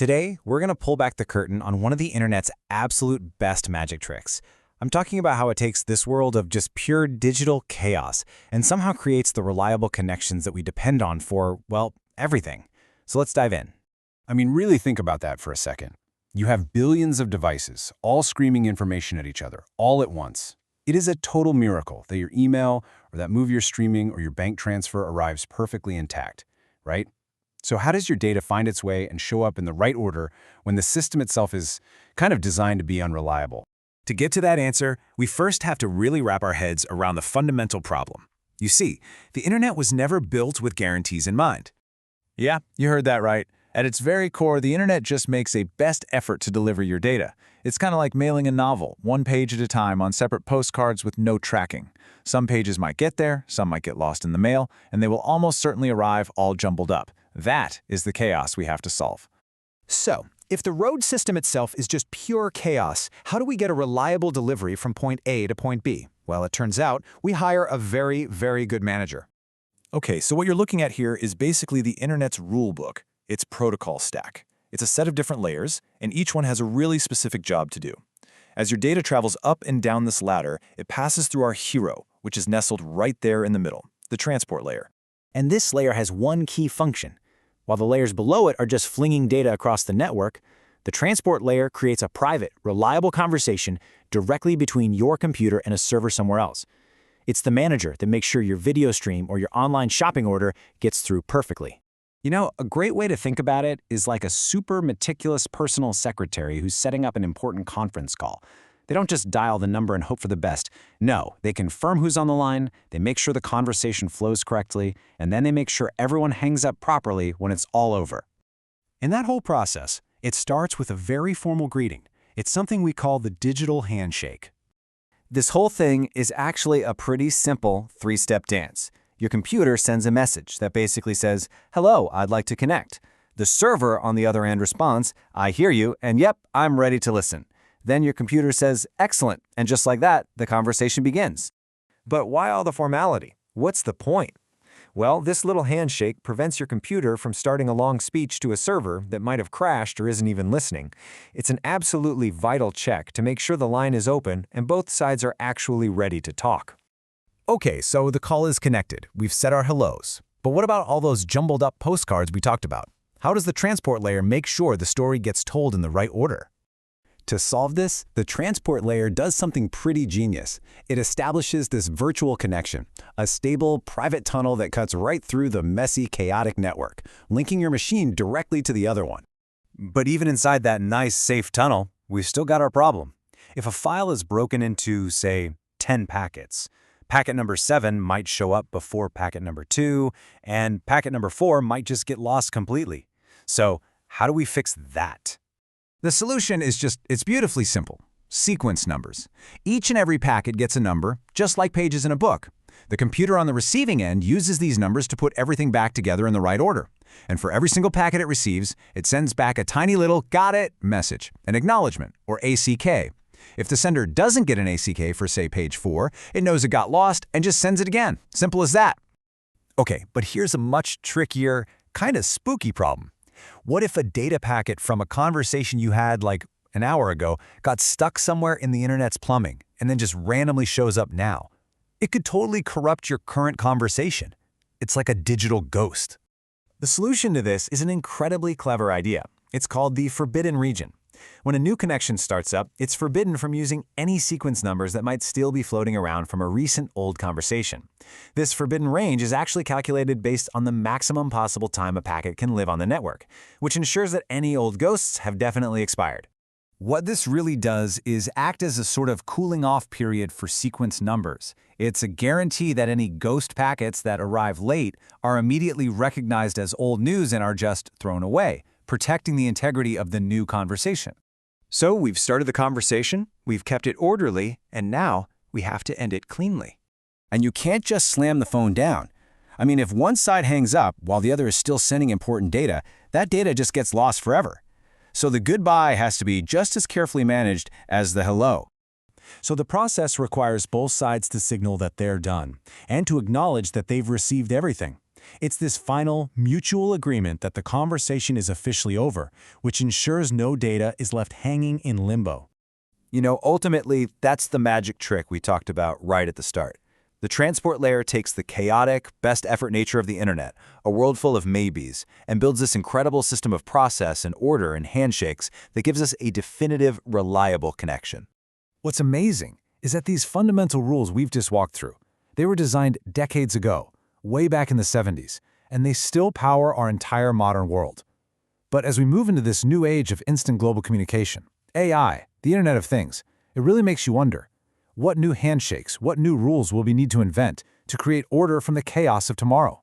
Today, we're going to pull back the curtain on one of the internet's absolute best magic tricks. I'm talking about how it takes this world of just pure digital chaos and somehow creates the reliable connections that we depend on for, well, everything. So let's dive in. I mean, really think about that for a second. You have billions of devices, all screaming information at each other, all at once. It is a total miracle that your email or that movie you're streaming or your bank transfer arrives perfectly intact, right? So how does your data find its way and show up in the right order when the system itself is kind of designed to be unreliable? To get to that answer, we first have to really wrap our heads around the fundamental problem. You see, the internet was never built with guarantees in mind. Yeah, you heard that right. At its very core, the internet just makes a best effort to deliver your data. It's kind of like mailing a novel, one page at a time on separate postcards with no tracking. Some pages might get there, some might get lost in the mail, and they will almost certainly arrive all jumbled up. That is the chaos we have to solve. So, if the road system itself is just pure chaos, how do we get a reliable delivery from point A to point B? Well, it turns out we hire a very, very good manager. Okay, so what you're looking at here is basically the internet's rule book, its protocol stack. It's a set of different layers, and each one has a really specific job to do. As your data travels up and down this ladder, it passes through our hero, which is nestled right there in the middle, the transport layer. And this layer has one key function. While the layers below it are just flinging data across the network, the transport layer creates a private, reliable conversation directly between your computer and a server somewhere else. It's the manager that makes sure your video stream or your online shopping order gets through perfectly. You know, a great way to think about it is like a super meticulous personal secretary who's setting up an important conference call. They don't just dial the number and hope for the best. No, they confirm who's on the line, they make sure the conversation flows correctly, and then they make sure everyone hangs up properly when it's all over. In that whole process, it starts with a very formal greeting. It's something we call the digital handshake. This whole thing is actually a pretty simple three-step dance. Your computer sends a message that basically says, "Hello, I'd like to connect." The server on the other end responds, "I hear you, and yep, I'm ready to listen." Then your computer says, "Excellent," and just like that, the conversation begins. But why all the formality? What's the point? Well, this little handshake prevents your computer from starting a long speech to a server that might have crashed or isn't even listening. It's an absolutely vital check to make sure the line is open and both sides are actually ready to talk. Okay, so the call is connected. We've said our hellos. But what about all those jumbled up postcards we talked about? How does the transport layer make sure the story gets told in the right order? To solve this, the transport layer does something pretty genius. It establishes this virtual connection, a stable, private tunnel that cuts right through the messy, chaotic network, linking your machine directly to the other one. But even inside that nice, safe tunnel, we've still got our problem. If a file is broken into, say, 10 packets, packet number 7 might show up before packet number 2, and packet number 4 might just get lost completely. So how do we fix that? The solution is it's beautifully simple. Sequence numbers. Each and every packet gets a number, just like pages in a book. The computer on the receiving end uses these numbers to put everything back together in the right order. And for every single packet it receives, it sends back a tiny little "got it" message, an acknowledgement, or ACK. If the sender doesn't get an ACK for, say, page 4, it knows it got lost and just sends it again. Simple as that. Okay, but here's a much trickier, kind of spooky problem. What if a data packet from a conversation you had like an hour ago got stuck somewhere in the internet's plumbing and then just randomly shows up now? It could totally corrupt your current conversation. It's like a digital ghost. The solution to this is an incredibly clever idea. It's called the forbidden region. When a new connection starts up, it's forbidden from using any sequence numbers that might still be floating around from a recent old conversation. This forbidden range is actually calculated based on the maximum possible time a packet can live on the network, which ensures that any old ghosts have definitely expired. What this really does is act as a sort of cooling-off period for sequence numbers. It's a guarantee that any ghost packets that arrive late are immediately recognized as old news and are just thrown away, protecting the integrity of the new conversation. So we've started the conversation, we've kept it orderly, and now we have to end it cleanly. And you can't just slam the phone down. I mean, if one side hangs up while the other is still sending important data, that data just gets lost forever. So the goodbye has to be just as carefully managed as the hello. So the process requires both sides to signal that they're done, and to acknowledge that they've received everything. It's this final, mutual agreement that the conversation is officially over, which ensures no data is left hanging in limbo. You know, ultimately, that's the magic trick we talked about right at the start. The transport layer takes the chaotic, best-effort nature of the internet, a world full of maybes, and builds this incredible system of process and order and handshakes that gives us a definitive, reliable connection. What's amazing is that these fundamental rules we've just walked through, they were designed decades ago, way back in the 70s, and they still power our entire modern world. But as we move into this new age of instant global communication, AI, the Internet of Things, it really makes you wonder, what new handshakes, what new rules will we need to invent to create order from the chaos of tomorrow?